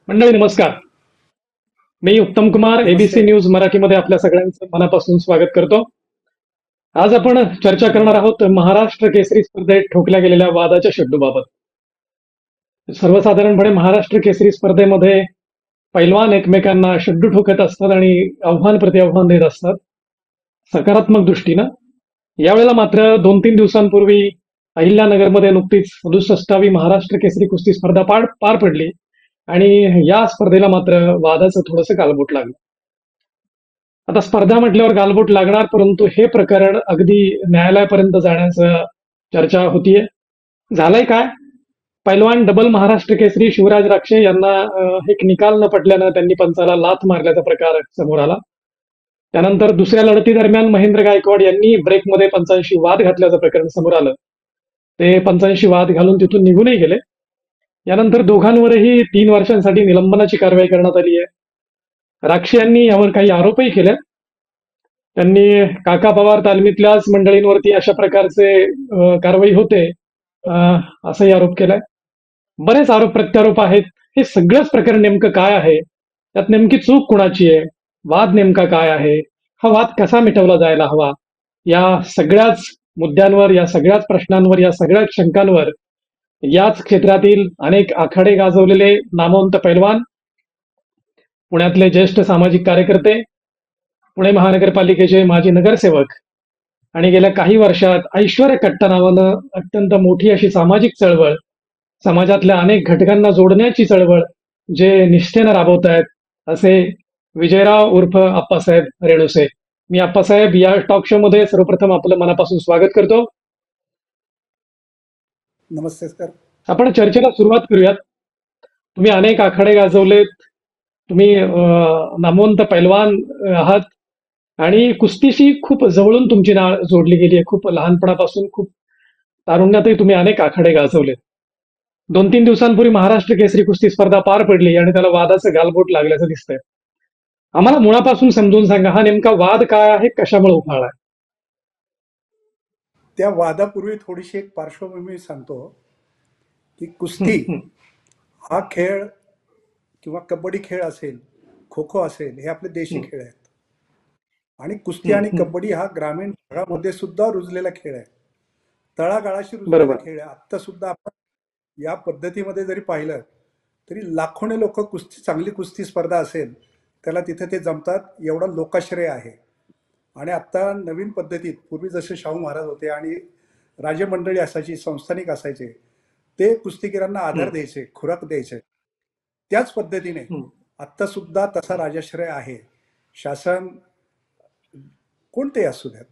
मंडळी नमस्कार. मी उत्तम कुमार एबीसी नमस्ते. न्यूज मराठीमध्ये आपल्या सगळ्यांचं मनापासून स्वागत करतो. आज आपण चर्चा करणार धन्यवाद. आहोत महाराष्ट्र केसरी स्पर्धेत ठोकल्या गेलेल्या वादाच्या शेड्यूबाबत. सर्वसाधारणपणे महाराष्ट्र केसरी स्पर्धेमध्ये पैलवान एकमेकांना शेड्डू ठोकत असतात आणि आव्हान प्रतिआव्हान देत असतात सकारात्मक दृष्टीनं. यावेळेला मात्र 2-3 दिवसांपूर्वी अहिल्यानगरमध्ये नुकतीच 67वी महाराष्ट्र केसरी कुस्ती स्पर्धा पार पडली आणि या स्पर्धेला मात्र वादाचं थोडंसं गालबोट लागलं. आता स्पर्धा म्हटल्यावर गालबोट लागणार, परंतु हे प्रकरण अगदी न्यायालयापर्यंत जाण्याचं चर्चा होतीये. झालंय काय? पैलवान डबल महाराष्ट्र केसरी शिवराज राक्षे यांना एक निकाल न पटल्यानं त्यांनी पंचाला लाथ मारल्याचा प्रकार समोर आला. त्यानंतर दुसऱ्या लढती दरम्यान महेंद्र गायकवाड यांनी ब्रेकमध्ये पंचांशी वाद घातल्याचं प्रकरण समोर आलं. ते पंचांशी वाद घालून तिथून निघूनही गेले. यानंतर दोघांवरही 3 वर्षांसाठी निलंबनाची कारवाई करण्यात आली आहे. राक्षे यांनी यावर काही आरोपही केले. त्यांनी काका पवार तालमीतल्याच मंडळींवरती अशा प्रकारचे कारवाई होते असाही आरोप केलाय. बरेच आरोप प्रत्यारोप आहेत. हे सगळंच प्रकरण नेमकं काय आहे, त्यात नेमकी चूक कुणाची आहे, वाद नेमका काय आहे, हा वाद कसा मिटवला जायला हवा, या सगळ्याच मुद्द्यांवर, या सगळ्याच प्रश्नांवर, या सगळ्याच शंकांवर याच क्षेत्रातील अनेक आखाडे गाजवलेले नामवंत पैलवान, पुण्यातले ज्येष्ठ सामाजिक कार्यकर्ते, पुणे महानगरपालिकेचे माजी नगरसेवक आणि गेल्या काही वर्षात ऐश्वर्य कट्टा नावानं अत्यंत मोठी अशी सामाजिक चळवळ, समाजातल्या अनेक घटकांना जोडण्याची चळवळ जे निष्ठेनं राबवत आहेत असे विजयराव उर्फ आप्पासाहेब रेणुसे. मी आप्पासाहेब या टॉक शो मध्ये सर्वप्रथम आपलं मनापासून स्वागत करतो. नमस्ते सर. आपण चर्चेला सुरुवात करूयात. तुम्ही अनेक आखाडे गाजवलेत, तुम्ही नामवंत पैलवान आहात आणि कुस्तीशी खूप जवळून तुमची नाळ जोडली गेली आहे. खूप लहानपणापासून, खूप तारुण्यातही तुम्ही अनेक आखाडे गाजवलेत. 2-3 दिवसांपूर्वी महाराष्ट्र केसरी कुस्ती स्पर्धा पार पडली आणि त्याला वादाचं गालबोट लागल्याचं दिसतंय. आम्हाला मुळापासून समजून सांगा, हा नेमका वाद काय आहे, कशामुळे उफाळलाय? त्या वादापूर्वी थोडीशी एक पार्श्वभूमी सांगतो की हं, कुस्ती हं, हा खेळ किंवा कबड्डी खेळ असेल, खो खो असेल, हे आपले देशी हं, खेळ आहेत. आणि कुस्ती हं, आणि हं. कबड्डी हा ग्रामीण भागामध्ये सुद्धा रुजलेला खेळ आहे. तळागाळाशी रुजलेला बरोबर. खेळ आहे. आत्ता सुद्धा आपण या पद्धतीमध्ये जरी पाहिलं तरी लाखोने लोक कुस्ती, चांगली कुस्ती स्पर्धा असेल त्याला तिथे ते जमतात, एवढा लोकाश्रय आहे. आणि आत्ता नवीन पद्धतीत, पूर्वी जसे शाहू महाराज होते आणि राजमंडळी असायची, संस्थानिक असायचे, ते कुस्तीगिरांना आधार हं, द्यायचे, खुराक द्यायचे. त्याच पद्धतीने हं, आत्ता सुद्धा तसा राजाश्रय आहे. शासन कोणतेही असू द्यात,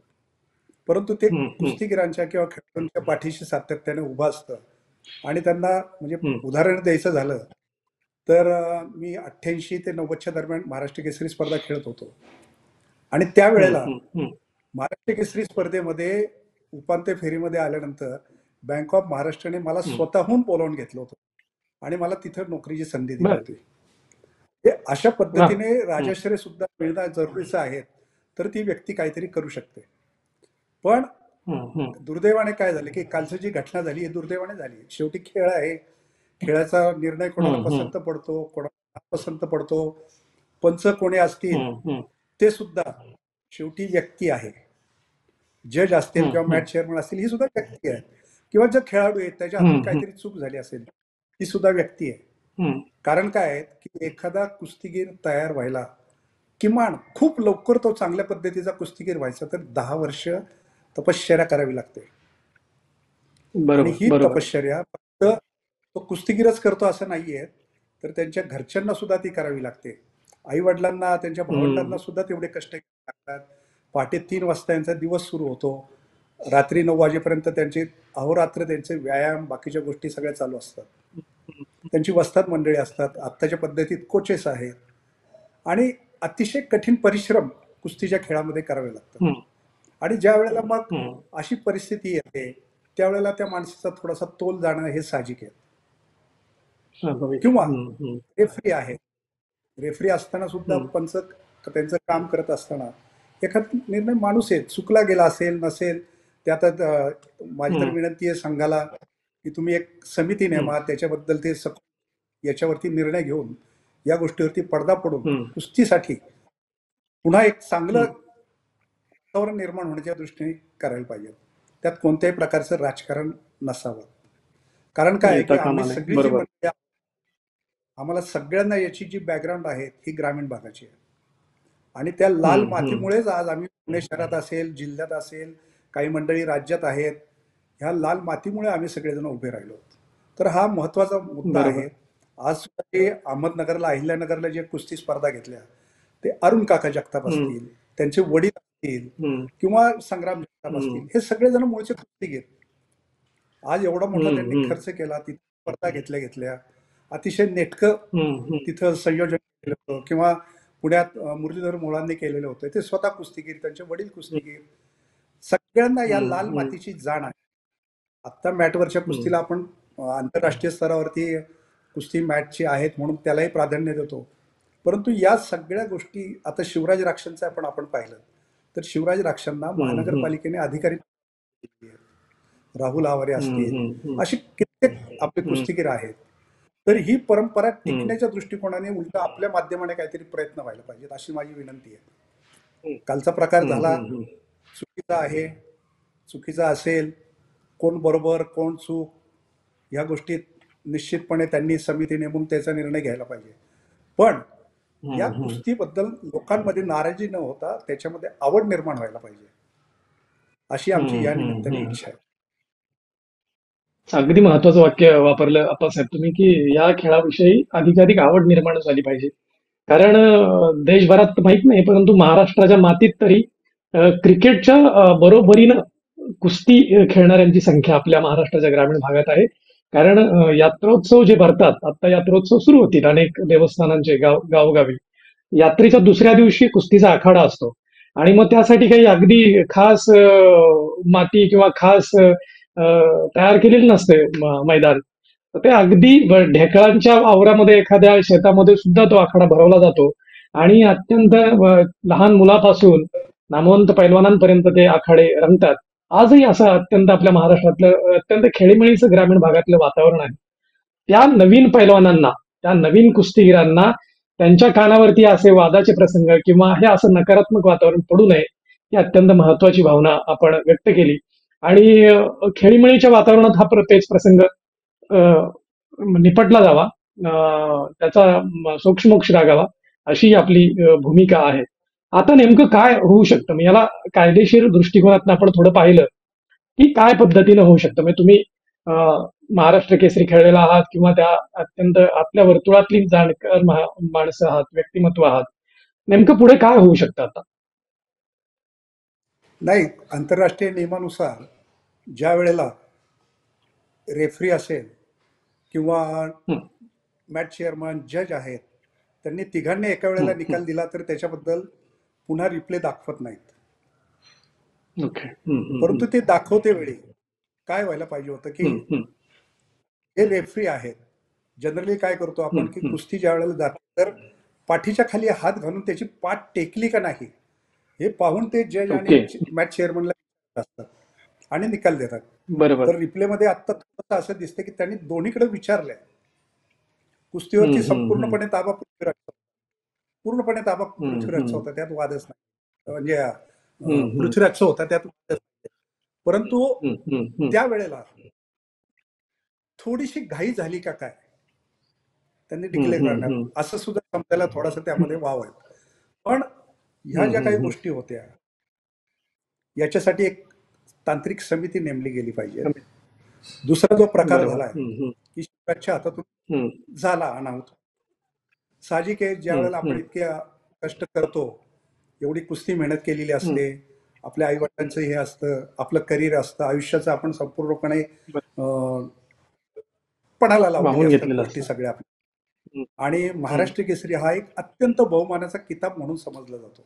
परंतु ते हं, हं, कुस्तीगिरांच्या किंवा खेळाडूंच्या पाठीशी सातत्याने उभं असतं. आणि त्यांना म्हणजे हं, उदाहरण द्यायचं झालं तर मी 88 ते 90च्या दरम्यान महाराष्ट्र केसरी स्पर्धा खेळत होतो. आणि हं, त्यावेळेला हं, हं, महाराष्ट्र केसरी स्पर्धेमध्ये उपांत्य फेरीमध्ये आल्यानंतर बँक ऑफ महाराष्ट्राने मला हं. स्वतःहून बोलावून घेतलं होतं आणि मला तिथं नोकरीची संधी दिली बरं. होती. हे अशा वा. पद्धतीने हं, राजाश्रय सुद्धा मिळणं जरुरीचं आहे, तर ती व्यक्ती काहीतरी करू शकते. पण हं, हं, दुर्दैवाने काय झालं की कालची जी घटना झाली ही दुर्दैवाने झाली. शेवटी खेळ आहे. खेळाचा निर्णय कोणाला हं, हं, पसंत पडतो, कोणाला पसंत पडतो, पंच कोणी असतील हं, हं, ते सुद्धा शेवटी व्यक्ती आहे. जज असतील हं, किंवा हं, मॅच चेअरमन असतील, ही सुद्धा व्यक्ती आहे. किंवा जे खेळाडू आहेत त्याच्या हातून हं, हं, काहीतरी चूक झाली असेल, ही सुद्धा व्यक्ती आहे. हं. कारण काय आहे की एखादा कुस्तीगीर तयार व्हायला किमान खूप लवकर तो चांगल्या पद्धतीचा कुस्तीगीर व्हायचा तर 10 वर्ष तपश्चर्या करावी लागते. आणि बरोबर, ही बरोबर. तपश्चर्या फक्त तो कुस्तीगीरच करतो असं नाहीये, तर त्यांच्या घरच्यांना सुद्धा ती करावी लागते. आई वडिलांना, त्यांच्या भावंडांना हं, सुद्धा तेवढे कष्ट घ्यावे लागतात. पहाटे 3 वाजता यांचा दिवस सुरू होतो, रात्री 9 वाजेपर्यंत त्यांचे अहोरात्र त्यांचे व्यायाम, बाकीच्या गोष्टी सगळ्या चालू असतात. त्यांची वस्ताद मंडळी असतात, आत्ताच्या पद्धतीत कोचेस आहेत. आणि अतिशय कठीण परिश्रम कुस्तीच्या खेळामध्ये करावे लागतात. हं, आणि ज्या वेळेला मग हं. अशी परिस्थिती येते त्यावेळेला त्या माणसाचा थोडासा तोल जाणं हे साहजिक आहे. स्वाभाविक. किंवा हं, हं, रेफरी आहे, रेफरी असताना सुद्धा हं, पंच त्यांचं काम करत असताना एखादा निर्णय माणूस आहे, चुकला गेला असेल नसेल, ते आता माझी तर हं, विनंती आहे संघाला की तुम्ही एक समिती हं, नेमा, त्याच्याबद्दल ते याच्यावरती निर्णय घेऊन या गोष्टीवरती पडदा पडून हम्म. कुस्तीसाठी पुन्हा एक चांगलं हम्म. वातावरण निर्माण होण्याच्या दृष्टीने करायला पाहिजे. त्यात कोणत्याही प्रकारचं राजकारण नसावं. कारण काय आहे की येता आम्ही कामा नये. सगळी जी बरोबर. मंडळी आहोत, आम्हाला सगळ्यांना याची जी बॅकग्राऊंड आहे ही ग्रामीण भागाची आहे. आणि त्या लाल हम्म. हम्म. मातीमुळेच आज आम्ही पुणे शहरात असेल, जिल्ह्यात असेल, काही मंडळी राज्यात आहेत. ह्या लाल मातीमुळे आम्ही सगळेजण उभे राहिलो. तर हा महत्वाचा मुद्दा बरोबर. आहे. आज सुद्धा ते अहमदनगरला, अहिल्यानगरला जे कुस्ती स्पर्धा घेतल्या, ते अरुण काका जगताप हम्म. असतील, त्यांचे वडील असतील हम्म. किंवा संग्राम जगताप हम्म. असतील, हे सगळेजण मूळचे कुस्तीगीर. आज एवढा मोठा हम्म. त्यांनी हम्म. खर्च केला, तिथे स्पर्धा घेतल्या, अतिशय नेटकं हम्म. हम्म. तिथं संयोजन केलं होतं किंवा पुण्यात मुरलीधर मोळांनी केलेलं होतं. ते स्वतः कुस्तीगीर, त्यांचे वडील कुस्तीगीर. सगळ्यांना या हम्म. लाल हम्म. मातीची जाण आहे. आत्ता मॅटवरच्या हम्म. कुस्तीला आपण आंतरराष्ट्रीय स्तरावरती कुस्ती मॅचची आहेत म्हणून त्यालाही प्राधान्य देतो. परंतु या सगळ्या गोष्टी आता शिवराज राक्षांचं आपण पाहिलं तर शिवराज राक्षांना हम्म. महानगरपालिकेने अधिकारी राहुल आवारे हम्म. असतील, हम्म. असे कित्येक आपले हम्म. कुस्तीगीर आहेत. तर ही परंपरा हम्म. टिकण्याच्या दृष्टिकोनाने उलट आपल्या माध्यमाने काहीतरी प्रयत्न व्हायला पाहिजेत, अशी माझी विनंती आहे. हम्म. कालचा प्रकार हम्म. झाला, हम्म. चुकीचा आहे, चुकीचा असेल, कोण बरोबर कोण चूक, या गोष्टीत निश्चितपणे त्यांनी समिती नेमून त्याचा निर्णय घ्यायला पाहिजे. पण या हम्म. कुस्तीबद्दल लोकांमध्ये नाराजी न होता त्याच्यामध्ये आवड निर्माण व्हायला पाहिजे, अशी आमची हम्म. या हम्म. निमित्ताने हम्म. इच्छा आहे. अगदी महत्वाचं वाक्य वापरलं आप्पासाहेब तुम्ही, की या खेळाविषयी अधिकाधिक आवड निर्माण झाली पाहिजे. कारण देशभरात माहित नाही, परंतु महाराष्ट्राच्या मातीत तरी क्रिकेटच्या बरोबरीनं कुस्ती खेळणाऱ्यांची संख्या आपल्या महाराष्ट्राच्या ग्रामीण भागात आहे. कारण यात्रोत्सव जे भरतात, आता यात्रोत्सव सुरू होतील अनेक देवस्थानांचे गावोगावी. यात्रेच्या दुसऱ्या दिवशी कुस्तीचा आखाडा असतो आणि मग त्यासाठी काही अगदी खास माती किंवा खास तयार केलेलं नसते मैदान. तर ते अगदी ढेकळांच्या वावरामध्ये एखाद्या शेतामध्ये सुद्धा तो आखाडा भरवला जातो आणि अत्यंत लहान मुलापासून नामवंत पैलवानांपर्यंत ते आखाडे रंगतात. आजही असं अत्यंत आपल्या महाराष्ट्रातलं अत्यंत खेळीमेळीचं ग्रामीण भागातलं वातावरण आहे. त्या नवीन पैलवानांना, त्या नवीन कुस्तीगीरांना त्यांच्या कानावरती असे वादाचे प्रसंग किंवा हे असं नकारात्मक वातावरण पडू नये, ही अत्यंत महत्वाची भावना आपण व्यक्त केली. आणि खेळीमेळीच्या वातावरणात हा तेच प्रसंग निपटला जावा, त्याचा सोक्षमोक्ष लागावा, अशी आपली भूमिका आहे. आता नेमकं काय होऊ शकतं, मग याला कायदेशीर दृष्टिकोनातून आपण थोडं पाहिलं की काय पद्धतीनं होऊ शकतं. म्हणजे तुम्ही महाराष्ट्र केसरी खेळलेला आहात किंवा त्या अत्यंत आपल्या वर्तुळातली जाणकार माणसं आहात, व्यक्तिमत्व आहात. नेमकं पुढे काय होऊ शकतं आता? नाही, आंतरराष्ट्रीय नियमानुसार ज्या वेळेला रेफरी असेल किंवा हं. मॅच चेअरमन जज आहेत, त्यांनी तिघांनी एका वेळेला हं. निकाल दिला तर त्याच्याबद्दल पुन्हा रिप्ले दाखवत नाहीत. ओके. हं. हं. परंतु ते दाखवते वेळी काय व्हायला पाहिजे होतं की हं. हं. हे रेफरी आहेत. जनरली काय करतो आपण हं. की हं. कुस्ती ज्या वेळेला जाते तर पाठीच्या खाली हात घालून त्याची पाठ टेकली का नाही हे पाहून ते जज आणि ओके. मॅच चेअरमनला असतात आणि निकाल देतात. बरोबर. तर रिप्लेमध्ये आत्ता थोडंसं असं दिसतं की त्यांनी दोन्हीकडे विचारलंय. हं. कुस्तीवरती हं. हं. संपूर्णपणे ताबा पृथ्वीराजचा, पूर्णपणे ताबा हं. पृथ्वीराजचा हं. होता, त्यात वादच नाही. म्हणजे हं. हं. पृथ्वीराजचा होता, त्यात वादच नाही. परंतु हं. हं. हं. त्या वेळेला थोडीशी घाई झाली का काय त्यांनी हं. डिक्लेअर हं. करण्यात, हं. असं सुद्धा समजायला थोडासा त्यामध्ये वाव आहे. पण ह्या हं. ज्या हं. काही हं. गोष्टी होत्या याच्यासाठी एक तांत्रिक समिती नेमली गेली पाहिजे. दुसरा जो प्रकार बरोबर. झालाय हं. हं. की शिवराजच्या हातातून हं. झाला अनाहुत. साहजिक आहे, ज्या हं. वेळेला आपण हं. इतके कष्ट करतो, एवढी कुस्ती मेहनत केलेली हं. असते, आपल्या आईवडिलांचं हे असतं, आपलं करिअर असतं, आयुष्याचं आपण संपूर्णपणे बरं. पणाला लावलेली वाहून असतात घेतलेलं गोष्टी असतं. सगळ्या आपल्या. हं. आणि हं. महाराष्ट्र केसरी हा एक अत्यंत बहुमानाचा किताब म्हणून समजला जातो.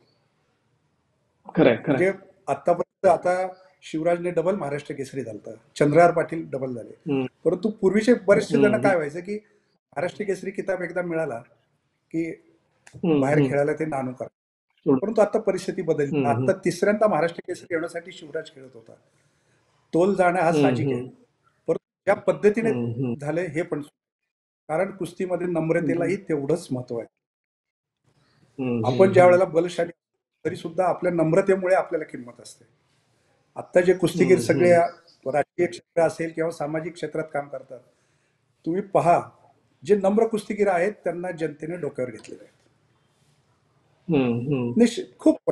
खरंय, खरंय. म्हणजे आतापर्यंत आता शिवराजने डबल महाराष्ट्र केसरी झालता, चंद्रहार पाटील डबल झाले. हं. परंतु पूर्वीचे बरेचसे हं. जण हं. काय व्हायचं की महाराष्ट्र केसरी किताब एकदा मिळाला की हं. बाहेर हं. खेळायला ते नाणू करा. सोड. परंतु आता परिस्थिती बदलली. हं. हं. आता तिसऱ्यांदा महाराष्ट्र केसरी येण्यासाठी शिवराज खेळत होता. तोल जाणं हा हं. साहजिक आहे. हं. परंतु ज्या पद्धतीने हं. हं. झालंय हे पण कारण कुस्तीमध्ये नम्रतेलाही तेवढंच महत्व आहे. आपण हम्म, ज्या वेळेला बलशाली तरी सुद्धा आपल्या नम्रतेमुळे आपल्याला किंमत असते. आता जे कुस्तीगीर सगळे हम्म, राजकीय क्षेत्र असेल किंवा सामाजिक क्षेत्रात काम करतात, तुम्ही पहा, जे नम्र कुस्तीगीर आहेत त्यांना जनतेने डोक्यावर घेतलेले आहेत. हम्म. निश्चित खूप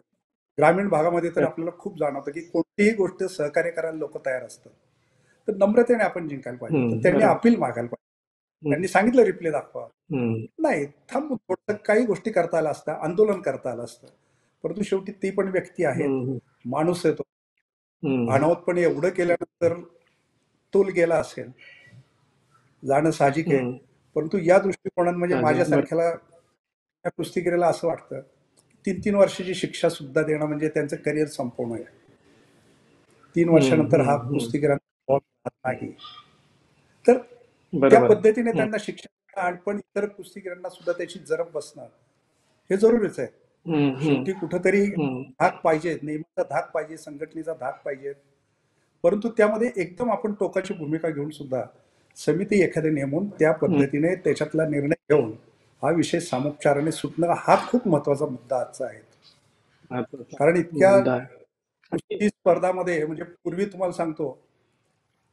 ग्रामीण भागामध्ये तर तर, आपल्याला खूप जाणवतं की कोणतीही गोष्ट सहकार्य करायला लोक तयार असतात. तर नम्रतेने आपण जिंकायला पाहिजे. तर त्यांनी बरोबर. अपील मागायला पाहिजे. हम्म, त्यांनी सांगितलं रिप्ले दाखवा. हम्म, नाही, थांबून थोडंसं काही गोष्टी करता आल्या असत्या, आंदोलन करता आलं असतं. परंतु शेवटी ती पण व्यक्ती आहेत, हम्म, माणूस आहे तो. हम्म, अनावतपणे एवढं केल्यानंतर तोल गेला असेल, जाणं साहजिक आहे. हम्म. परंतु या दृष्टिकोनात म्हणजे बरं. माझ्यासारख्याला त्या कुस्तीगिरीला असं वाटतं, 3-3 वर्षाची शिक्षा सुद्धा देणं म्हणजे त्यांचं करिअर संपवणं आहे. 3 वर्षानंतर हा कुस्तीगिरांना बॉल राहत नाही. तर त्या बरोबर. पद्धतीने त्यांना शिक्षा देणं आणि पण इतर कुस्तीगिरांना सुद्धा त्याची जरब बसणं हे जरुरीच आहे. हम्म, हम्म, शेवटी कुठंतरी हम्म, धाक पाहिजे, नेमका धाक पाहिजे, संघटनेचा धाक पाहिजे. परंतु त्यामध्ये एकदम आपण टोकाची भूमिका घेऊन सुद्धा समिती एखादी नेमून त्या हम्म. पद्धतीने त्याच्यातला निर्णय घेऊन हा विषय सामोपचाराने सुटणं हा खूप महत्वाचा मुद्दा आजचा आहे. महत्वाचा कारण इतक्या मुद्दा आहे. आणि- कुस्ती स्पर्धामध्ये म्हणजे पूर्वी तुम्हाला सांगतो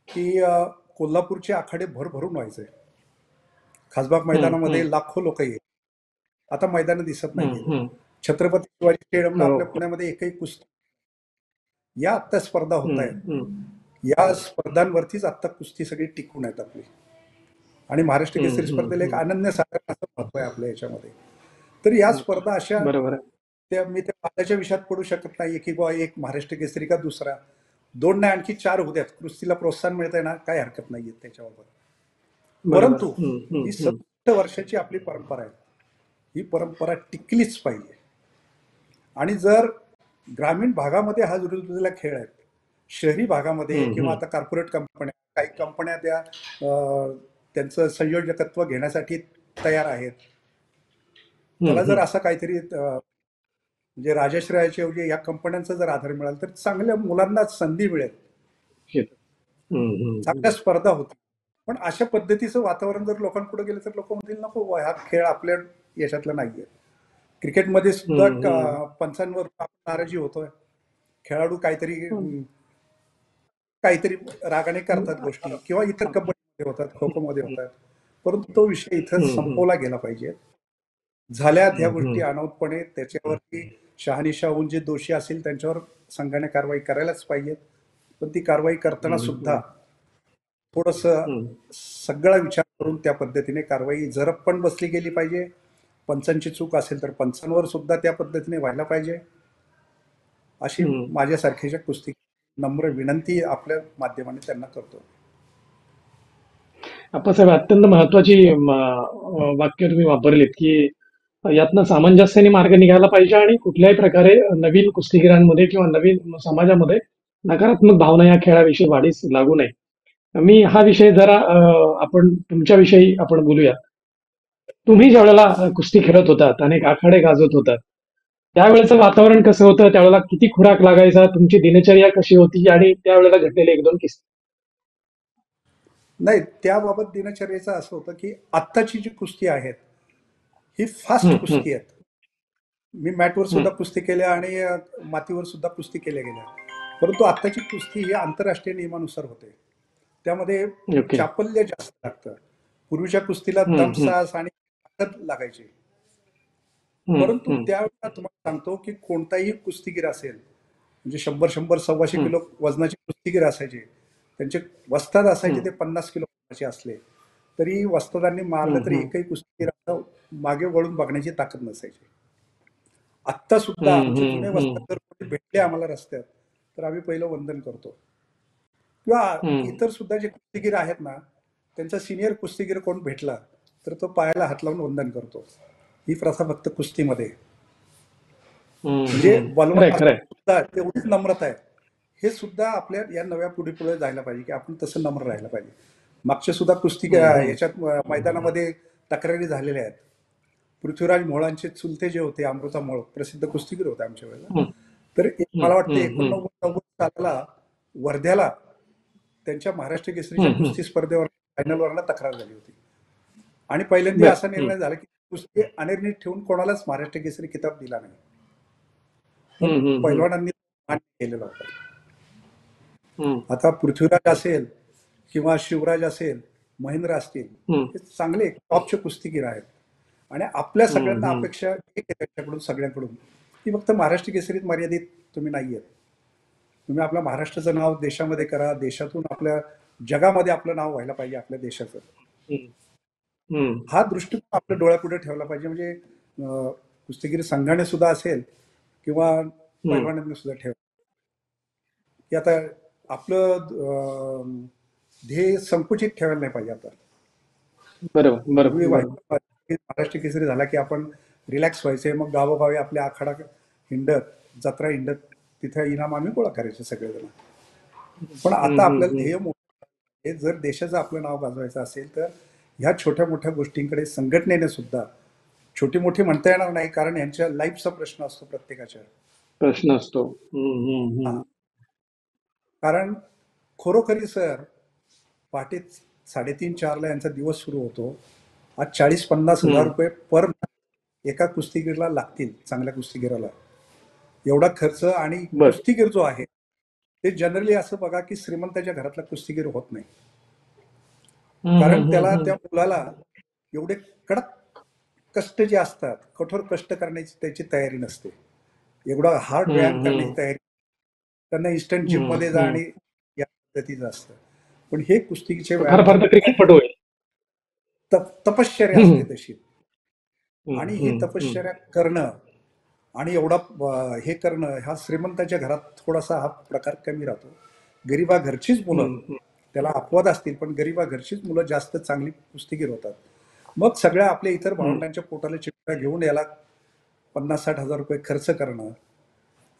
की कोल्हापूरचे आखाडे भरभरून व्हायचे. खासबाग हम्म, मैदानामध्ये हम्म, लाखो लोक येत. आता मैदानं दिसत नाहीये. हम्म. छत्रपती शिवाजी स्टेडियमला हो. आपल्या पुण्यामध्ये एकही कुस्ती या आत्ता स्पर्धा होत हम्म, आहेत. हम्म, या स्पर्धांवरतीच आत्ता कुस्ती सगळी टिकून आहेत आपली. आणि महाराष्ट्र केसरी स्पर्धेला एक हम्म. अनन्यसाधारण असं महत्व आहे आपल्या याच्यामध्ये. तर या महत्व. स्पर्धा अशा बरोबर आहे. त्या मी त्या वादाच्या विषयात पडू शकत नाहीये की बुवा एक महाराष्ट्र केसरी का दुसरा, 2 नाही आणखी 4 होऊ द्यात. कुस्तीला प्रोत्साहन मिळतंय ना, काही हरकत नाहीये त्याच्याबरोबर. बरोबर. परंतु ही 67 वर्षाची आपली परंपरा आहे. ही परंपरा टिकलीच पाहिजे. आणि जर ग्रामीण भागामध्ये हा जुळलेला खेळ आहे, शहरी भागामध्ये हम्म, किंवा हम्म, आता कॉर्पोरेट कंपन्या, काही कंपन्या त्या त्यांचं संयोजकत्व तयार आहेत. त्याला जर हम्म. असं काहीतरी म्हणजे राजश्रयाच्या ऐवजी या कंपन्यांचा जर आधार मिळाला तर चांगल्या मुलांना संधी मिळेल, घेतो. हम्म. चांगल्या स्पर्धा होतील. पण अशा पद्धतीचं वातावरण जर लोकांपुढे गेलं तर लोक म्हणतील नको बुवा, हा खेळ आपल्या यशातला नाहीये. क्रिकेटमध्ये सुद्धा हम्म. पंचांवर आपण नाराजी होतोय. खेळाडू काहीतरी हम्म. काहीतरी रागाने करतात गोष्टी किंवा इतर कबड्डीमध्ये होतात, खो खो मध्ये होतात. परंतु तो विषय इथं हम्म. संपवला गेला पाहिजे. झाल्यात ह्या गोष्टी हम्म. अनावतपणे त्याच्यावरती शहानिशा होऊन जे दोषी असतील त्यांच्यावर संघाने कारवाई करायलाच पाहिजे. पण ती कारवाई करताना सुद्धा थोडस हम्म. सगळा विचार करून त्या पद्धतीने कारवाई जर पण बसली गेली पाहिजे. पंचांची चूक असेल तर पंचांवर सुद्धा त्या पद्धतीने व्हायला पाहिजे. अशी हम्म. माझ्यासारखीच्या कुस्ती नम्र विनंती आपल्या माध्यमाने त्यांना करतो. आप्पासाहेब, अत्यंत महत्वाची वाक्य तुम्ही वापरलीत की यातनं सामंजस्याने मार्ग निघाला पाहिजे आणि कुठल्याही प्रकारे नवीन कुस्तीगिरांमध्ये किंवा नवीन समाजामध्ये नकारात्मक भावना या खेळाविषयी वाढीस लागू नये. मी हा विषय जरा आपण तुमच्याविषयी आपण बोलूया. तुम्ही ज्या वेळेला कुस्ती खेळत होतात, अनेक आखाडे गाजवत होतात, त्यावेळेचं वातावरण कसं होतं? त्यावेळेला किती खुराक लागायचा? तुमची दिनचर्या कशी होती? आणि त्यावेळेला घडलेले 1-2 किस्से. नाही, त्याबाबत दिनचर्येचं असं होतं की आत्ताची जी कुस्ती आहेत ही फास्ट हम्म, हम्म, कुस्ती आहेत. मी मॅटवर हम्म. सुद्धा कुस्ती केल्या आणि मातीवर सुद्धा कुस्ती केल्या गेल्या. परंतु आत्ताची कुस्ती ही आंतरराष्ट्रीय नियमानुसार होते. त्यामध्ये ओके. चापल्य जास्त लागतं. पूर्वीच्या कुस्तीला हम्म, हम्म, दमसास आणि ताकद लागायची. हम्म, परंतु हम्म, त्यावेळेला तुम्हाला सांगतो की कोणताही कुस्तीगीर असेल, म्हणजे 100-100, 125 हम्म, किलो वजनाचे कुस्तीगीर असायचे. त्यांचे वस्ताद असायचे हम्म, ते 50 किलो वजनाचे असले. तरी वस्तादांनी मारलं हम्म, तरी हम्म, एकही कुस्तीगीर मागे वळून बघण्याची ताकद नसायची. आत्ता सुद्धा हम्म, आमचे जुने हम्म, हम्म, वस्ताद जर कोणी भेटले आम्हाला रस्त्यात, तर आम्ही पहिलं वंदन करतो. किंवा हम्म, इतर सुद्धा जे कुस्तीगीर आहेत ना, त्यांचा सिनियर कुस्तीगीर कोण भेटला, तर तो पायाला हात लावून वंदन करतो. ही प्रथा फक्त कुस्तीमध्ये आहे. म्हणजे बलवान खरंय, खरंय. असून सुद्धा तेवढीच नम्रता आहे. हे सुद्धा आपल्या या नव्या पिढीपुढे जायला पाहिजे की आपण तसं नम्र राहायला पाहिजे. मागच्या सुद्धा कुस्ती हम्म, हम्म, याच्यात मैदानामध्ये तक्रारी झालेल्या आहेत. पृथ्वीराज मोहोळांचे चुलते जे होते, अमृता मोहोळ प्रसिद्ध कुस्तीगीर होते आमच्या वेळेला. हम्म, तर हम्म, मला वाटतं हम्म, 89-90 सालाला वर्ध्याला त्यांच्या महाराष्ट्र केसरीच्या हम्म, कुस्ती स्पर्धेवर फायनलवरला तक्रार झाली होती. आणि पहिल्यांदा बर. असा निर्णय झाला की कुस्ती अनिर्णित ठेवून कोणालाच महाराष्ट्र केसरी किताब दिला नाही, पण हम्म. पैलवानांनी मान्य केलेला होता. हम्म. आता पृथ्वीराज असेल किंवा शिवराज असेल, महेंद्र असतील, हम्म. हे चांगले टॉपचे कुस्तीगीर आहेत. आणि आपल्या सगळ्यांना हम्म. अपेक्षा एक आहे त्यांच्याकडून, सगळ्यांकडून, की फक्त महाराष्ट्र केसरीत मर्यादित तुम्ही नाहीयेत. तुम्ही आपल्या महाराष्ट्राचं नाव देशामध्ये करा, देशातून आपल्या जगामध्ये आपलं नाव व्हायला पाहिजे आपल्या देशाचं. हम्म. हा दृष्टिकोन आपल्या डोळ्यापुढे ठेवला पाहिजे. म्हणजे कुस्तीगीर संघाने सुद्धा असेल किंवा हम्म. पैलवानांनी सुद्धा ठेव की आता आपलं ध्येय संकुचित ठेवायला नाही पाहिजे. आता बरोबर बरोबर पूर्वी बरोबर. व्हायचं महाराष्ट्र केसरी झाला की आपण रिलॅक्स व्हायचे, मग गावोगावी आपल्या आखाडा हिंडत, जत्रा हिंडत, तिथे इनाम आम्ही गोळा करायचे सगळेजण. पण आता आपल्याला ध्येय मोठं आहे. जर देशाचं आपलं नाव गाजवायचं असेल तर ह्या छोट्या मोठ्या गोष्टींकडे संघटनेने सुद्धा, छोटी मोठी म्हणता येणार नाही कारण यांच्या लाईफचा प्रश्न असतो प्रत्येकाच्या. प्रश्न असतो. हा, कारण खरोखरी सर पहाटे 3:30-4ला यांचा दिवस सुरू होतो. आज 40-50 हजार रुपये पर एका कुस्तीगीरला लागतील, चांगल्या कुस्तीगीराला. एवढा खर्च. आणि बर. कुस्तीगीर जो आहे ते जनरली असं बघा की श्रीमंताच्या घरातला कुस्तीगीर होत नाही, कारण त्याला, त्या मुलाला एवढे कडक कष्ट जे असतात, कठोर कष्ट करण्याची त्याची तयारी नसते, एवढा हार्ड व्यायाम करण्याची तयारी. त्यांना इन्स्टंट जिम मध्ये जा आणि या पद्धतीचं असतं. पण हे कुस्तीचे फार व्यायाम फार तर क्रिकेटपटू आहे. तपश्चर्या असते तशी. आणि ही हम्म. तपश्चर्या करणं आणि एवढा हे करणं, हा श्रीमंताच्या घरात थोडासा हा प्रकार कमी राहतो. गरीबा घरचीच मुलं, त्याला अपवाद असतील पण गरीबा घरचीच मुलं जास्त चांगली कुस्तीगीर होतात. मग सगळ्या आपल्या इतर भावंडांच्या पोटाला चिमटा घेऊन याला 50-60 हजार रुपये खर्च करणं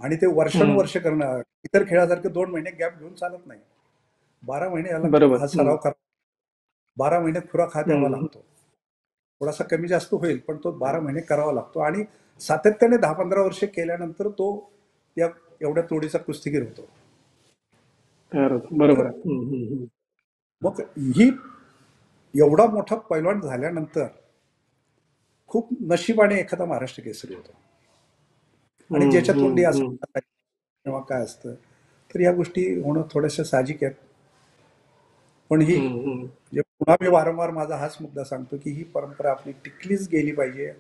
आणि ते वर्षानुवर्ष करणं. इतर खेळासारखे 2 महिने गॅप घेऊन चालत नाही. 12 महिने याला बरोबर. हा सराव करा. 12 महिने खुराक हा द्यावा लागतो. थोडासा कमी जास्त होईल पण तो 12 महिने करावा लागतो. आणि सातत्याने 10-15 वर्ष केल्यानंतर तो या एवढ्या तोडीचा कुस्तीगीर होतो. बरोबर तर आहे. मग ही एवढा मोठा पैलवान झाल्यानंतर खूप नशिबाने एखादा महाराष्ट्र केसरी होतो. आणि ज्याच्या तोंडी असं किंवा काय असतं, तर या गोष्टी होणं थोड्याशा साहजिक आहेत. पण ही, म्हणजे पुन्हा मी वारंवार माझा हाच मुद्दा सांगतो की ही परंपरा आपली टिकलीच गेली पाहिजे.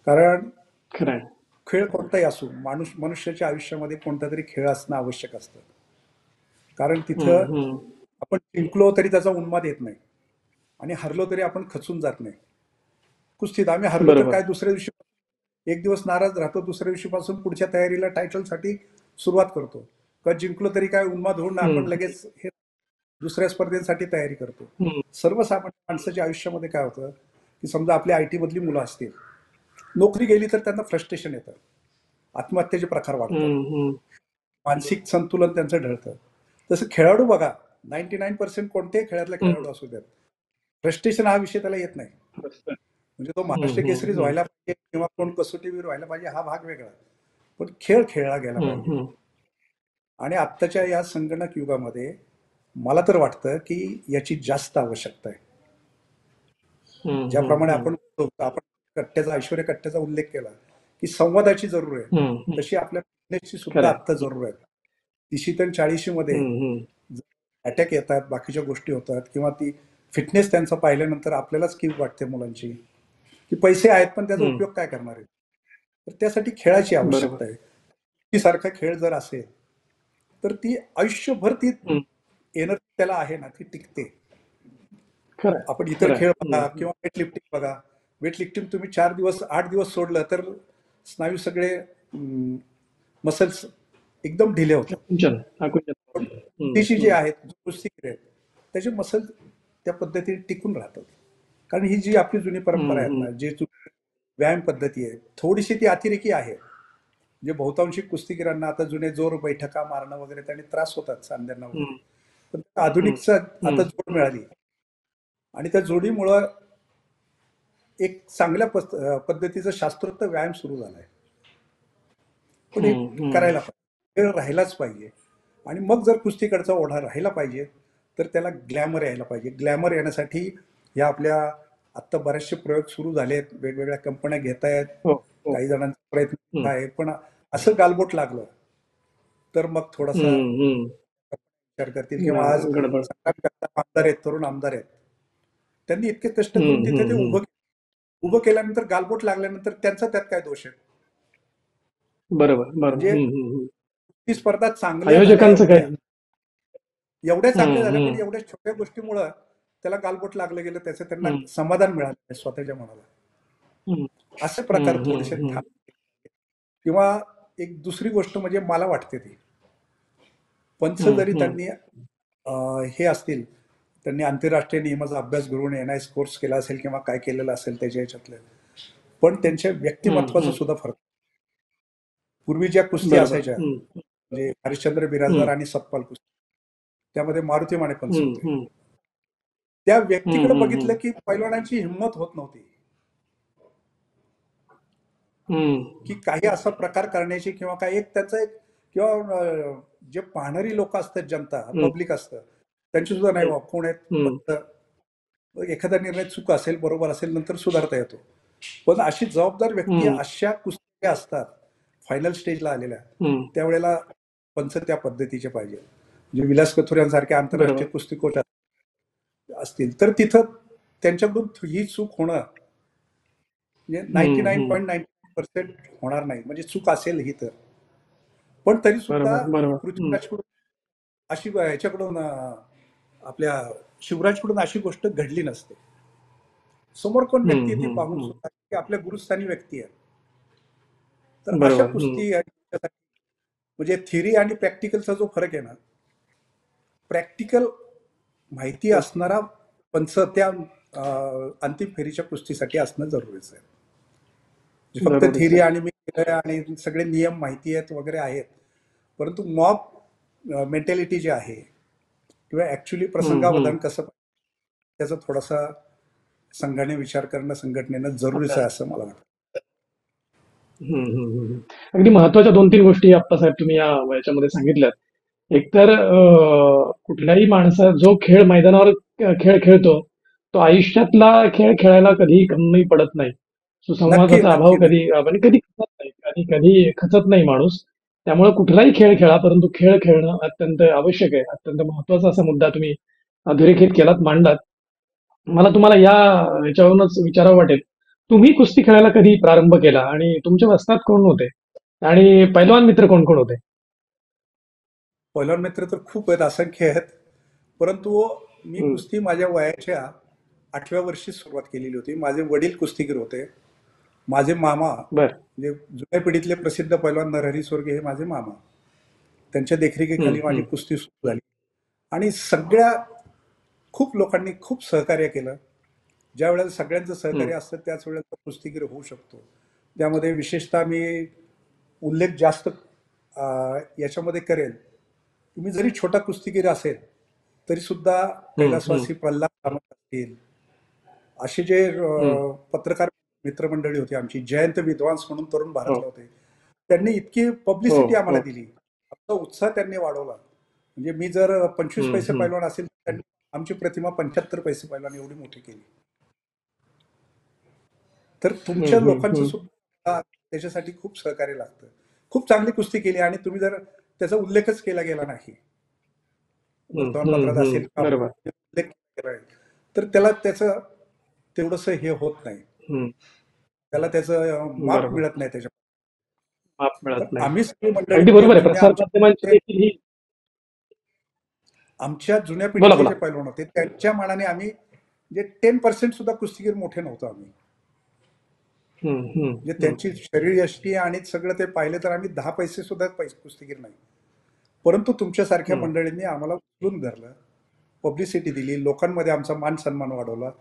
कारण खरंय. खेळ कोणताही असो, मनुष्याच्या आयुष्यामध्ये कोणता तरी खेळ असणं आवश्यक असतं. कारण तिथं आपण जिंकलो तरी त्याचा उन्माद येत नाही आणि हरलो तरी आपण खचून जात नाही. कुस्तीत आम्ही हरलो तर काय, दुसऱ्या दिवशी एक दिवस नाराज राहतो, दुसऱ्या दिवशीपासून पुढच्या तयारीला टायटलसाठी सुरुवात करतो. किंवा जिंकलो तरी काय उन्माद होऊन आपण लगेच हे दुसऱ्या स्पर्धेसाठी तयारी करतो. सर्वसामान्य माणसाच्या आयुष्यामध्ये काय होतं की समजा आपल्या IT मधली मुलं असतील, नोकरी गेली तर त्यांना फ्रस्ट्रेशन येतं, आत्महत्येचे प्रकार वाढतात, मानसिक संतुलन त्यांचं ढळतं. तसं खेळाडू बघा, 99% कोणत्याही खेळातला खेळाडू असू द्यात, फ्रस्ट्रेशन हा विषय त्याला येत नाही. म्हणजे तो महाराष्ट्र केसरीच व्हायला पाहिजे किंवा कोण कसोटीवीर व्हायला पाहिजे हा भाग वेगळा, पण खेळ खेळला गेला पाहिजे. आणि आत्ताच्या या संगणक युगामध्ये मला तर वाटतं की याची जास्त आवश्यकता आहे. ज्याप्रमाणे आपण कट्ट्याचा, ऐश्वर्या कट्ट्याचा उल्लेख केला की संवादाची जरूर आहे, तशी आपल्या फिटनेसची सुद्धा आत्ता जरूर आहे. 30 आणि 40 मध्ये अटॅक येतात, बाकीच्या गोष्टी होतात, किंवा ती फिटनेस त्यांचा पाहिल्यानंतर आपल्यालाच कीव वाटते मुलांची की पैसे आहेत पण त्याचा उपयोग काय करणार आहे. तर त्यासाठी खेळाची आवश्यकता आहे. ती सारखा खेळ जर असेल तर ती आयुष्यभर ती एनर्जी त्याला आहे ना, ती टिकते. आपण इतर खेळ बघा किंवा वेटलिफ्टिंग बघा, वेटलिफ्टिंग तुम्ही 4 दिवस 8 दिवस सोडलं तर स्नायू सगळे मसल्स एकदम ढिले होतात. कुस्तीशी जे आहेत, कुस्तीगीर आहेत, त्याचे मसल त्या पद्धतीने टिकून राहतात. कारण ही जी आपली जुनी परंपरा आहे ना, जी व्यायाम पद्धती आहे, थोडीशी ती अतिरेकी आहे. जे बहुतांशी कुस्तीगीरांना आता जुने जोर बैठका मारणं वगैरे त्याने त्रास होतात सांध्यांना वगैरे, पण आधुनिकचा आता जोड मिळाली आणि त्या जोडीमुळं एक चांगल्या पद्धतीचा शास्त्रोक्त व्यायाम सुरू झालाय. पण हे करायला पाहिजे, खेळ राहिलाच पाहिजे. आणि मग जर कुस्तीकडचा ओढा राहिला पाहिजे तर त्याला ग्लॅमर यायला पाहिजे. ग्लॅमर येण्यासाठी या आपल्या आत्ता बरेचसे प्रयोग सुरू झालेत, वेगवेगळ्या कंपन्या घेत आहेत, हो हो. काही जणांचा प्रयत्न हम्म, आहे, पण असं गालबोट लागलं तर मग थोडासा हम्म, हम्म. विचार करतील. किंवा आज गडबड. संग्राम जगताप आमदार आहेत, तरुण आमदार आहेत, त्यांनी इतके कष्ट करून हम्म, तिथे ते हम्म, हम्म. उभं उभं केल्यानंतर गालबोट लागल्यानंतर त्यांचा त्यात काय दोष आहे? बरोबर बरोबर. म्हणजे हम्म, हम्म, हम्म. ती स्पर्धा चांगल्या झाल्या आयोजकांचं काय? एवढ्या एवढ्या चांगल्या हम्म, झाल्या, पण हम्म, एवढ्या छोट्या गोष्टीमुळं त्याला गालबोट लागलं गेलं, त्याचं त्यांना हम्म, समाधान मिळालं नाही स्वतःच्या मनाला. हम्म, असे प्रकार हम्म, हम्म, थोडेसे हम्म, किंवा एक दुसरी गोष्ट म्हणजे मला वाटते ती, पंच हम्म, जरी हम्म, त्यांनी हे असतील, त्यांनी आंतरराष्ट्रीय नियमाचा अभ्यास घेऊन एनआयएस कोर्स केला असेल किंवा काय केलेलं असेल त्याच्या ह्याच्यातलं, पण त्यांच्या हम्म, व्यक्तिमत्वाचा हम्म. सुद्धा फरक. पूर्वी ज्या कुस्ती बरोबर. असायच्या, हम्म, म्हणजे हरिश्चंद्र बिराजदार हम्म, आणि सतपाल कुस्ती, त्यामध्ये मारुती माने पंच हम्म, होते. हम्म, त्या हम्म, व्यक्तीकडे हम्म, बघितलं हम्म, की पैलवानांची हिंमत होत नव्हती हम्म, की काही असा प्रकार करण्याची, किंवा काही एक त्याचा एक, किंवा जे पाहणारी लोक असतात, जनता हम्म, पब्लिक असतं, त्यांची सुद्धा नाही बा कोण आहेत हम्म, फक्त, एखादा निर्णय चूक असेल बरोबर असेल नंतर सुधारता येतो. पण अशी जबाबदार व्यक्ती हम्म, अशा कुस्त्या असतात फायनल स्टेजला आलेल्या, हम्म. त्यावेळेला पंच त्या पद्धतीचे पाहिजे. म्हणजे विलास कथुऱ्यांसारखे बरोबर. आंतरराष्ट्रीय कुस्ती कोच असतील तर तिथं त्यांच्याकडून ही चूक होणं म्हणजे नाईन्टी हम्म, नाईन हम्म. पॉईंट 99% होणार नाही. म्हणजे चूक असेल ही तर, पण तरी सुद्धा बरोबर बरोबर. हम्म, पृथ्वीराजकडून अशी ह्याच्याकडून आपल्या शिवराजकडून अशी गोष्ट घडली नसते. समोर कोण हम्म, व्यक्ती आहे ती हम्म, पाहून हम्म. सुद्धा की आपल्या गुरुस्थानी व्यक्ती आहे. तर अशा बरोबर. हम्म, कुस्ती म्हणजे थिअरी आणि प्रॅक्टिकलचा जो फरक आहे ना, प्रॅक्टिकल माहिती असणारा पंच त्या अंतिम फेरीच्या कुस्तीसाठी असणं जरुरीचं आहे. म्हणजे फक्त जरुरीच थिअरी आहे. आणि मी केलंय आणि सगळे नियम माहिती आहेत वगैरे आहेत, परंतु मॉब मेंटॅलिटी जी आहे, किंवा ऍक्च्युली हम्म, प्रसंगावधान हम्म. कसं, त्याचा थोडासा संघाने विचार करणं, संघटनेनं जरुरीचं आहे अभ्यास. असं मला वाटतं. हम्म, हम्म, हम्म. अगदी महत्वाच्या 2-3 गोष्टी आप्पासाहेब तुम्ही या याच्यामध्ये सांगितल्यात. एकतर कुठल्याही माणसा जो खेळ मैदानावर खेळ खेळतो, तो आयुष्यातला खेळ खेळायला कधीही कमी पडत नाही. नक्की सुसंवादाचा अभाव नक्की कधी नक्की. म्हणजे कधी खचत नाही, कधी कधी खचत नाही माणूस. त्यामुळे कुठलाही खेळ खेळा, परंतु खेळ खेळणं अत्यंत आवश्यक आहे. अत्यंत महत्वाचा असा मुद्दा तुम्ही अधोरेखित केलात, मांडलात. मला तुम्हाला याच्यावरूनच विचारावं वाटेल, तुम्ही कुस्ती खेळायला कधी प्रारंभ केला आणि तुमच्या वस्ताद कोण होते? आणि पैलवान मित्र कोण कोण होते? पैलवान मित्र तर खूप आहेत, असंख्य आहेत, परंतु मी हम्म, कुस्ती माझ्या वयाच्या 8व्या वर्षी सुरुवात केलेली होती. माझे वडील कुस्तीगीर होते. माझे मामा बर. म्हणजे जुन्या पिढीतले प्रसिद्ध पैलवान नरहरी सोरगे हे माझे मामा, त्यांच्या हम्म, देखरेखीखाली माझी हम्म, कुस्ती सुरू झाली. आणि सगळ्या खूप लोकांनी खूप सहकार्य केलं. ज्या वेळेला सगळ्यांचं हम्म, सहकार्य असतं त्याच वेळेला तो कुस्तीगीर होऊ शकतो. त्यामध्ये विशेषतः मी उल्लेख जास्त याच्यामध्ये करेल, तुम्ही जरी छोटा कुस्तीगीर असेल तरी सुद्धा हम्म, हम्म, कैलासवासी प्रल्हाद कामत असतील, असे जे हम्म. पत्रकार मित्रमंडळी होती आमची, जयंत विद्वांस म्हणून तरुण हो भारतला होते, त्यांनी इतकी हो पब्लिसिटी आम्हाला हो. दिली, आमचा उत्साह त्यांनी वाढवला. म्हणजे मी जर 25 हम्म, पैसे हम्म, पैलवान असेल तर त्यांनी आमची प्रतिमा 75 पैसे पैलवान एवढी मोठी केली. तर हम्म, तुमच्या हम्म, लोकांचं हम्म, सुद्धा त्याच्यासाठी खूप सहकार्य लागतं. खूप चांगली कुस्ती केली आणि तुम्ही जर त्याचा उल्लेखच केला गेला नाही हम्म, वर्तमानपत्रात असेल किंवा बरोबर. उल्लेख केला नाही, तर त्याला त्याचं तेवढंसं हे होत नाही, हम्म, त्याला त्याचं माप बरोबर. मिळत नाही त्याच्या. माफ तर मिळत नाही. आम्ही सगळी मंडळी अगदी म्हणजे बरोबर आहे. जुन्या प्रसार माध्यमांची देखील ही. आमच्या जुन्या बोला पिढीतले बोला. जे पैलवान होते त्यांच्या मानाने आम्ही म्हणजे 10% सुद्धा कुस्तीगीर मोठे नव्हतो आम्ही. हम्म, हम्म, म्हणजे हम्म, त्यांची शरीरयष्टी आणि सगळं ते पाहिलं तर आम्ही 10 पैसे सुद्धा कुस्तीगीर नाही. परंतु तुमच्यासारख्या हम्म, मंडळींनी आम्हाला उचलून धरलं, पब्लिसिटी दिली, लोकांमध्ये आमचा मान सन्मान वाढवला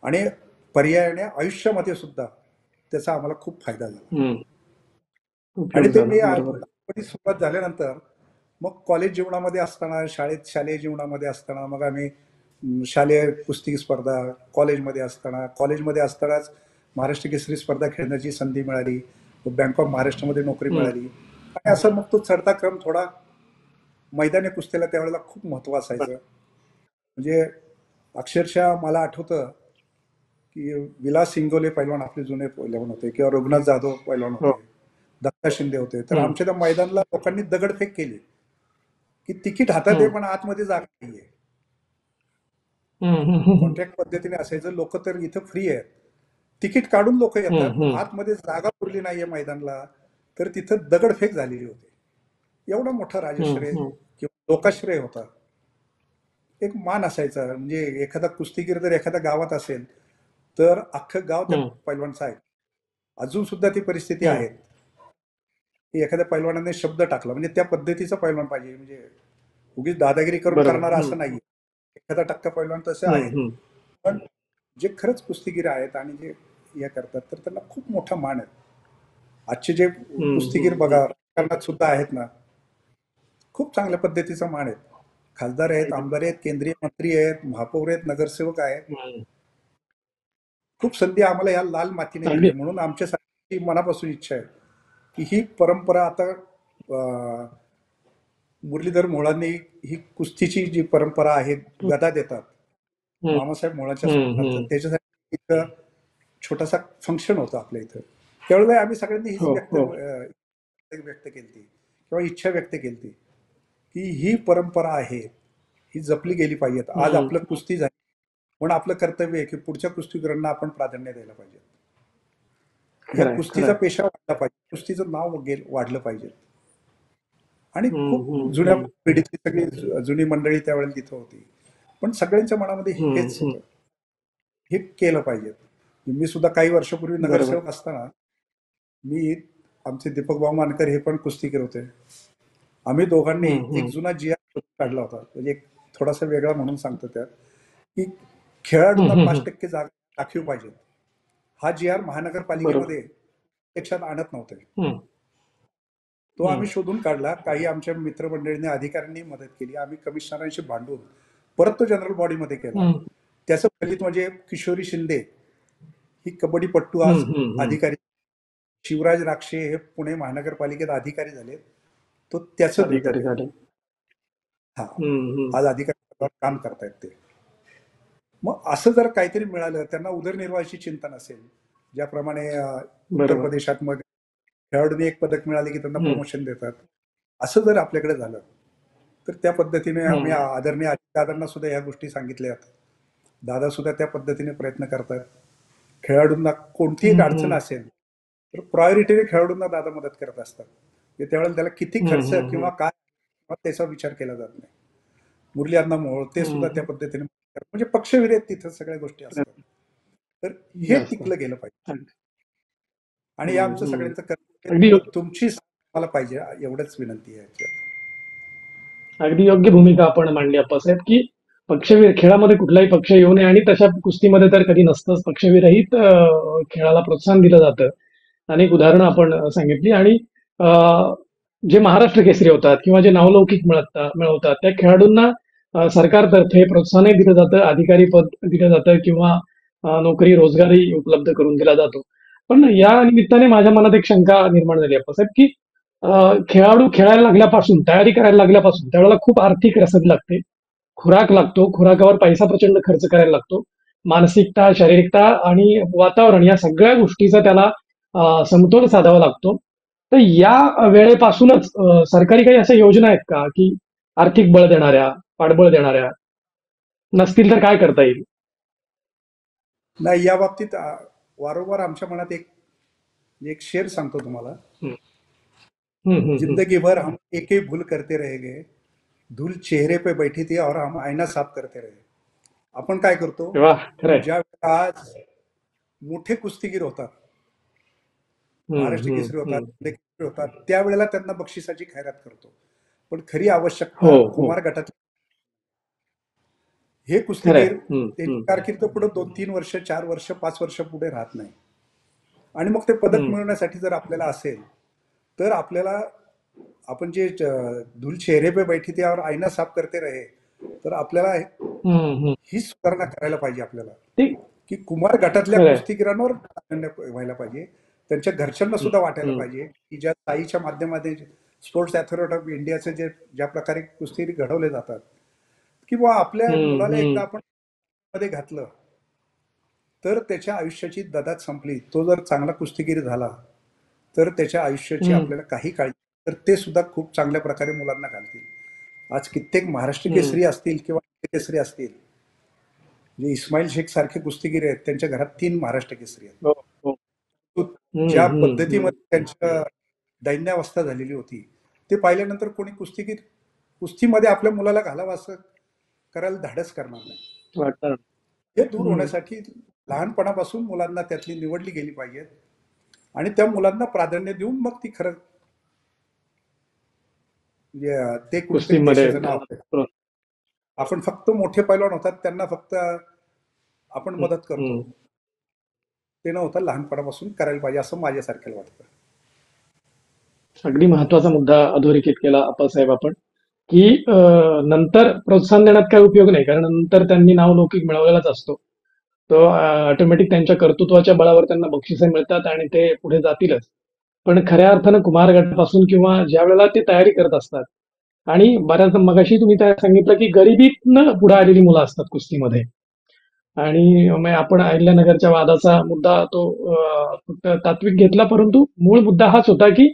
आणि पर्यायाने आयुष्यामध्ये सुद्धा त्याचा आम्हाला खूप फायदा झाला. हम्म. आणि उपयोग ते झाला. मी बरोबर आहे. लहानपणी सुरुवात झाल्यानंतर मग कॉलेज जीवनामध्ये असताना, शालेय जीवनामध्ये असताना मग आम्ही शालेय कुस्ती स्पर्धा, कॉलेजमध्ये असतानाच महाराष्ट्र केसरी स्पर्धा खेळण्याची संधी मिळाली. बँक ऑफ महाराष्ट्रामध्ये नोकरी हम्म, मिळाली आणि असं मग तो चढता क्रम थोडा. मैदानी कुस्तीला त्यावेळेला खूप महत्व बर. असायचं. म्हणजे अक्षरशः मला आठवतं की विलास इंगोले पैलवान आपले जुने पैलवान होते, किंवा रघुनाथ जाधव पैलवान हो. होते, दत्ता शिंदे होते. तर हम्म, आमच्या त्या मैदानाला लोकांनी दगडफेक केली की तिकीट हातात आहे हम्म, पण आतमध्ये जागा नाहीये. हम्म, हम्म, हम्म, कॉन्ट्रॅक्ट पद्धतीने असायचं. लोक तर इथं फ्री आहेत, तिकीट काढून लोक हम्म, येतात, हम्म, आतमध्ये जागा पुरली नाहीये मैदानाला, तर तिथं दगडफेक झालेली होती. एवढा मोठा हम्म, राजश्रय हम्म, किंवा लोकाश्रय होता. एक मान असायचा. म्हणजे एखादा कुस्तीगीर जर एखाद्या गावात असेल तर अख्खं गाव त्या हम्म, पैलवानचं आहे. अजून सुद्धा ती परिस्थिती हम्म. आहे की एखाद्या पैलवानाने शब्द टाकला म्हणजे त्या पद्धतीचा पैलवान पाहिजे. म्हणजे उगीच दादागिरी करून बरोबर. करणारा असं नाही. एखादा टक्का पैलवान तसे हम्म, आहेत. हम्म, पण जे खरंच कुस्तीगीर आहेत आणि जे हे करतात तर त्यांना खूप मोठा मान आहे. आजचे जे हम्म, कुस्तीगीर हम्म, बघा राजकारणात सुद्धा आहेत ना, खूप चांगल्या पद्धतीचा मान आहे. खासदार आहेत, अगदी. आमदार आहेत, केंद्रीय मंत्री आहेत, महापौर आहेत, नगरसेवक आहेत. हम्म, खूप संधी आम्हाला या लाल मातीने दिली अगदी. आहे. म्हणून आमच्यासाठी मनापासून इच्छा आहे की ही परंपरा आता अं, मुरलीधर मोहोळांनी ही कुस्तीची जी परंपरा आहे, गदा देतात हम्म, मामासाहेब मोहोळांच्या हम्म, स्मरणार्थ, हम्म. त्याच्यासाठी इथं छोटासा फंक्शन होता आपल्या इथं. त्यावेळेला आम्ही सगळ्यांनी हीच हो, हो. व्यक्त केली किंवा इच्छा व्यक्त केली की ही परंपरा आहे, ही जपली गेली पाहिजे. आज हम्म. आपलं कुस्ती झाली पण आपलं कर्तव्य आहे की पुढच्या कुस्तीगीरांना आपण प्राधान्य द्यायला पाहिजे. या खरंय, कुस्तीचा खरंय. पेशा वाढला पाहिजे, कुस्तीचं नाव वाढलं पाहिजे. आणि हम्म, खूप हम्म, जुन्या हम्म, पिढीतली सगळी जुनी मंडळी त्यावेळेला तिथं होती. पण सगळ्यांच्या मनामध्ये हम्म, हेच हम्म. होतं, हे केलं पाहिजे. मी सुद्धा काही वर्षापूर्वी बरोबर. नगरसेवक असताना मी, आमचे दीपक भाऊ मानकर हे पण कुस्तीगीर होते. आम्ही दोघांनी हम्म, एक हम्म, जुना GR काढला होता. म्हणजे एक थोडासा वेगळा म्हणून सांगतो त्यात, की हम्म, खेळाडूंना हम्म, 5% जागा राखीव पाहिजे. हा GR बरोबर. महानगरपालिकेमध्ये प्रत्यक्षात आणत नव्हते. हम्म, तो हम्म, आम्ही शोधून काढला. काही आमच्या मित्रमंडळींनी, अधिकाऱ्यांनी मदत केली. आम्ही कमिशनरांशी भांडून परत तो जनरल बॉडीमध्ये केला. हम्म, त्याचं फलित म्हणजे किशोरी शिंदे ही कबड्डीपट्टू हम्म, आज हम्म, हम्म. अधिकारी, शिवराज राक्षे हे पुणे महानगरपालिकेत अधिकारी झाले. तो त्याचं देतं अधिकारी ते. झाले. हा, हम्म, हम्म. आज अधिकारी पदावर काम करतायत ते. मग असं जर काहीतरी मिळालं, त्यांना उदरनिर्वाहाची चिंता नसेल, ज्याप्रमाणे उत्तर बरोबर. प्रदेशात मग खेळाडूंनी एक पदक मिळाले की त्यांना हम्म, प्रमोशन देतात, असं जर आपल्याकडे झालं तर त्या पद्धतीने आम्ही हम्म, आदरणीय दादांना सुद्धा ह्या गोष्टी सांगितल्यात. दादा सुद्धा त्या पद्धतीने प्रयत्न करतात. खेळाडूंना कोणतीही एक हम्म, अडचण हम्म, असेल तर प्रायोरिटीने खेळाडूंना दादा मदत करत असतात. म्हणजे त्यावेळेला त्याला किती हम्म, खर्च हम्म, किंवा काय किंवा त्याचा विचार केला जात नाही. मुरली अण्णा मोहोळ ते सुद्धा त्या हम्म. पद्धतीने म्हणजे पक्षविरहित तिथं सगळ्या गोष्टी असतात. तर हे जास्त. टिकलं गेलं पाहिजे. अगदी. आणि हे हम्म, आमचं हम्म. सगळ्यांचं कर्तव्य अगदी आहे. तुमची साथ मला पाहिजे एवढंच विनंती आहे याच्यात. अगदी योग्य भूमिका आपण मांडली आप्पासाहेब, की पक्षवीर खेळामध्ये कुठलाही पक्ष येऊ नये आणि तशा कुस्तीमध्ये तर कधी नसतंच. पक्षविरहित खेळाला प्रोत्साहन दिलं जातं. अनेक उदाहरणं आपण सांगितली आणि अ, जे महाराष्ट्र केसरी होतात किंवा जे नावलौकिक मिळवतात त्या खेळाडूंना सरकारतर्फे प्रोत्साहनही दिलं जातं, अधिकारी पद दिलं जातं किंवा नोकरी रोजगारही उपलब्ध करून दिला जातो. पण या निमित्ताने माझ्या मनात एक शंका निर्माण झाली आप्पासाहेब, की खेळाडू खेळायला लागल्यापासून, तयारी करायला लागल्यापासून त्यावेळेला खूप आर्थिक रसद लागते. खुराक लागतो. खुराकावर पैसा प्रचंड खर्च करायला लागतो. मानसिकता, शारीरिकता आणि वातावरण या सगळ्या गोष्टीचा त्याला समतोल साधावा लागतो. तर या वेळेपासूनच सरकारी काही अशा योजना आहेत का, की आर्थिक बळ देणाऱ्या, पाठबळ देणाऱ्या? नसतील तर काय करता येईल? नाही, या बाबतीत वारंवार आमच्या मनात एक एक शेर सांगतो तुम्हाला. हं, हं, हं, हं. जिंदगी भर हम एक ही भूल करते रहेंगे, धूल चेहरे पे बैठी थी और हम आईना साफ करते रहे. आपण काय करतो वाह! की खरंय. ज्या वेळेला आज मोठे कुस्तीगीर होतात, हं, महाराष्ट्र हं, केसरी होतात, हं. जिल्हा केसरी होतात, त्यावेळेला त्यांना बक्षिसाची खैरात करतो. पण खरी हो, आवश्यकता हो. कुमार गटात हे खरंय. कुस्तीगीर हं, त्यांची हं. कारकीर्द पुढे 2-3 वर्ष, 4 वर्ष, 5 वर्ष पुढे राहत नाही. आणि मग ते पदक हं. मिळवण्यासाठी जर आपल्याला असेल तर आपल्याला, आपण जे धूल चेहरे पे बैठी थी और आईना साफ करते रहे, तर आपल्याला हं, हं. ही सुधारणा करायला पाहिजे आपल्याला, ते की कुमार गटातल्या खरंय. कुस्तीगिरांवर प्राधान्य व्हायला पाहिजे. त्यांच्या घरच्यांना हं, सुद्धा वाटायला हं. पाहिजे की ज्या ताईच्या माध्यमाने स्पोर्ट्स अथॉरिटी ऑफ इंडियाचे ज्या प्रकारे कुस्ती घडवले जातात, की बुवा आपल्या हं, मुलाला एकदा हं. आपण मध्ये घातलं तर त्याच्या आयुष्याची ददात संपली. तो जर चांगला कुस्तीगीर झाला तर त्याच्या आयुष्याची हम्म, आपल्याला काही काळजी तर ते सुद्धा खूप चांगल्या प्रकारे मुलांना घालतील. आज कित्येक महाराष्ट्र हम्म. केसरी असतील किंवा केसरी असतील, जे इस्माईल शेख सारखे कुस्तीगीर आहेत त्यांच्या घरात 3 महाराष्ट्र केसरी आहेत. हो, हो. तो हम्म, ज्या हम्म, हम्म. पद्धतीमध्ये त्यांच्या दैन्यावस्था झालेली होती, ते पाहिल्यानंतर कोणी कुस्तीगीर कुस्तीमध्ये आपल्या मुलाला घालावं असं करायला धाडस करणार नाही. वाटतं. हे दूर हम्म. होण्यासाठी लहानपणापासून मुलांना त्यातली निवडली गेली पाहिजेत आणि त्या मुलांना प्राधान्य देऊन मग ती खरं म्हणजे ते कुठेतरी कुस्तीमध्ये देशाचं नाव आहे. आपण फक्त मोठे पैलवान होतात त्यांना फक्त आपण मदत करतो, हम्म. ते न होता लहानपणापासून करायला पाहिजे असं माझ्यासारख्याला वाटतं. अगदी महत्वाचा मुद्दा अधोरेखित केला आप्पासाहेब आपण, की नंतर प्रोत्साहन देण्यात काही उपयोग नाही, कारण नंतर त्यांनी नावलौकिक मिळवलेलाच असतो. तो ऑटोमॅटिक त्यांच्या कर्तृत्वाच्या बळावर त्यांना बक्षिसे मिळतात आणि ते पुढे जातीलच. पण खऱ्या अर्थानं कुमार गटापासून किंवा ज्या वेळेला ते तयारी करत असतात आणि बऱ्याच मगाशी तुम्ही त्या सांगितलं की गरिबीतनं पुढे आलेली मुलं असतात कुस्तीमध्ये. आणि मग आपण अहिल्यानगरच्या वादाचा मुद्दा तो फक्त तात्विक घेतला, परंतु मूळ मुद्दा हाच होता की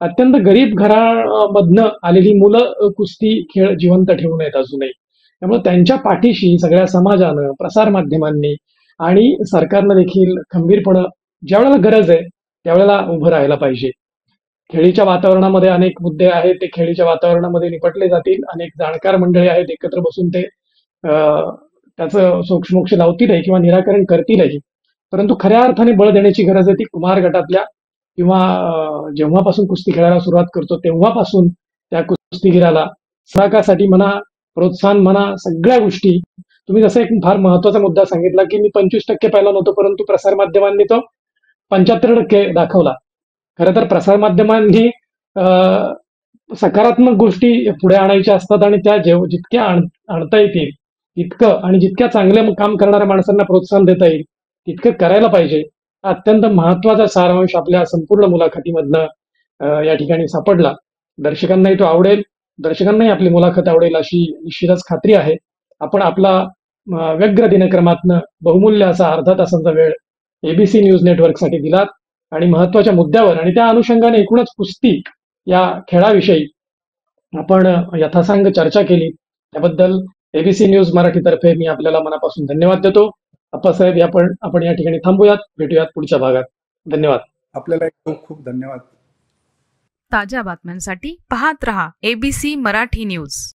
अत्यंत गरीब घरामधनं आलेली मुलं कुस्ती खेळ जिवंत ठेवू नयेत अजूनही. त्यामुळे त्यांच्या पाठीशी सगळ्या समाजानं, प्रसार माध्यमांनी आणि सरकारनं देखील खंबीरपणं ज्यावेळेला गरज आहे त्यावेळेला उभं राहायला पाहिजे. खेळीच्या वातावरणामध्ये अनेक मुद्दे आहेत, ते खेळीच्या वातावरणामध्ये निपटले जातील. अनेक जाणकार मंडळी आहेत, एकत्र बसून ते त्याचं सोक्षमोक्ष लावतीलही किंवा निराकरण करतीलही. परंतु खऱ्या अर्थाने बळ देण्याची गरज आहे ती कुमार गटातल्या किंवा जेव्हापासून कुस्ती खेळायला सुरुवात करतो तेव्हापासून त्या कुस्तीगीराला सहकासाठी म्हणा, प्रोत्साहन म्हणा, सगळ्या गोष्टी. तुम्ही जसं एक फार महत्वाचा मुद्दा सांगितला की मी 25% पहिला नव्हतो, परंतु प्रसार माध्यमांनी तो 75% दाखवला. खरं तर प्रसार माध्यमांनी सकारात्मक गोष्टी पुढे आणायच्या असतात आणि त्या जितक्या आणता येतील तितकं आणि जितक्या चांगलं काम करणाऱ्या माणसांना प्रोत्साहन देता येईल तितकं करायला पाहिजे. अत्यंत महत्वाचा सारांश आपल्या संपूर्ण मुलाखतीमधनं या ठिकाणी सापडला. दर्शकांनाही तो आवडेल, दर्शकांनाही आपली मुलाखत आवडेल अशी निश्चितच खात्री आहे. आपण आपला व्यग्र दिनक्रमातनं बहुमूल्य असा अर्धा तासांचा वेळ एबीसी न्यूज नेटवर्कसाठी दिलात आणि महत्वाच्या मुद्द्यावर आणि त्या अनुषंगाने एकूणच कुस्ती या खेळाविषयी आपण यथासांग चर्चा केली. त्याबद्दल एबीसी न्यूज मराठीतर्फे मी आपल्याला मनापासून धन्यवाद देतो. अप्पासाहेब आपण या ठिकाणी थांबूयात, भेटूयात पुढच्या भागात. धन्यवाद. आपल्याला खूप खूप धन्यवाद. ताज्या बातम्यांसाठी पाहत रहा एबीसी मराठी न्यूज.